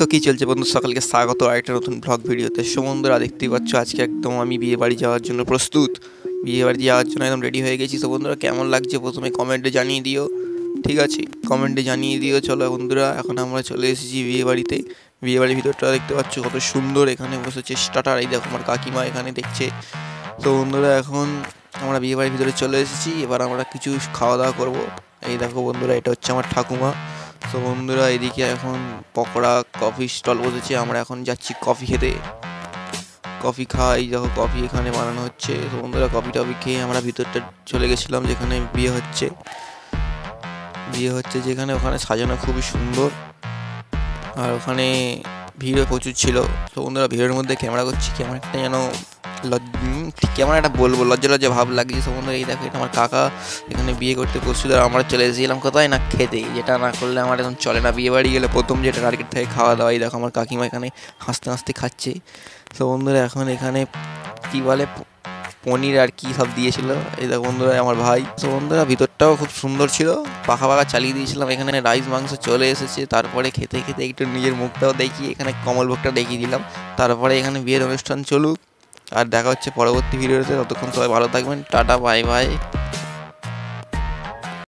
So কি চলছে বন্ধু, সকালকে স্বাগত আরেকটা নতুন ব্লগ ভিডিওতে। সো বন্ধুরা দেখতেই পাচ্ছ আজকে একদম আমি বিয়ে বাড়ি যাওয়ার জন্য প্রস্তুত। বিয়ে বাড়ি যাওয়ার জন্য একদম রেডি হয়ে গেছি। সো বন্ধুরা কেমন লাগছে প্রথমে কমেন্টে জানিয়ে দিও, ঠিক আছে? কমেন্টে জানিয়ে দিও। চলো বন্ধুরা, এখন আমরা চলে এসেছি বিয়ে বাড়িতে। বিয়ে বাড়ির ভিতরটা দেখতে পাচ্ছ কত সুন্দর। এখানে বসেছে স্টার্টার, এই দেখো আমার কাকিমা এখানে দেখছে। তো বন্ধুরা এখন আমরা বিয়ে বাড়ির ভিতরে চলে এসেছি, এবার আমরা কিছু খাওয়া দাওয়া করবো। এই দেখো বন্ধুরা, এটা হচ্ছে আমার ঠাকুমা। তো বন্ধুরা এদিকে এখন পকোড়া কফি স্টল বসেছে, আমরা এখন যাচ্ছি কফি খেতে। কফি খাই, দেখো কফি এখানে বানানো হচ্ছে। তো বন্ধুরা কফি টফি খেয়ে আমরা ভিতরটা চলে গেছিলাম যেখানে বিয়ে হচ্ছে। যেখানে ওখানে সাজানো খুবই সুন্দর, আর ওখানে ভিড়ও প্রচুর ছিল। তো বন্ধুরা ভিড়ের মধ্যে ক্যামেরা করছি, ক্যামেরাটা যেন ক্যামেরাটা বলবো লজ্জা ভাব লাগছে। তো বন্ধুরা এই দেখো, এটা আমার কাকা এখানে বিয়ে করতে প্রস্তুত। আর আমরা চলে এসেছিলাম কোথায় না, খেতে। যেটা না করলে আমার এখন চলে না। বিয়ে বাড়ি গেলে প্রথম যেটা টার্গেট থাকে খাওয়া দাওয়া। এই দেখো আমার কাকিমা এখানে হাসতে হাসতে খাচ্ছে। তো বন্ধুরা এখন এখানে কী বলে পনির আর কি সব দিয়েছিল। এই দেখো বন্ধুরা আমার ভাই। তো বন্ধুরা ভিতরটাও খুব সুন্দর ছিল, পাখা চালিয়ে দিয়েছিলাম। এখানে রাইস মাংস চলে এসেছে। তারপরে খেতে খেতে একটু নিজের মুখটাও দেখি, এখানে কমলভোগটা দেখিয়ে দিলাম। তারপরে এখানে বিয়ের অনুষ্ঠান চলুক, আর দেখা হচ্ছে পরবর্তী ভিডিওতে। ততক্ষণ সবাই ভালো থাকবেন, টাটা বাই বাই।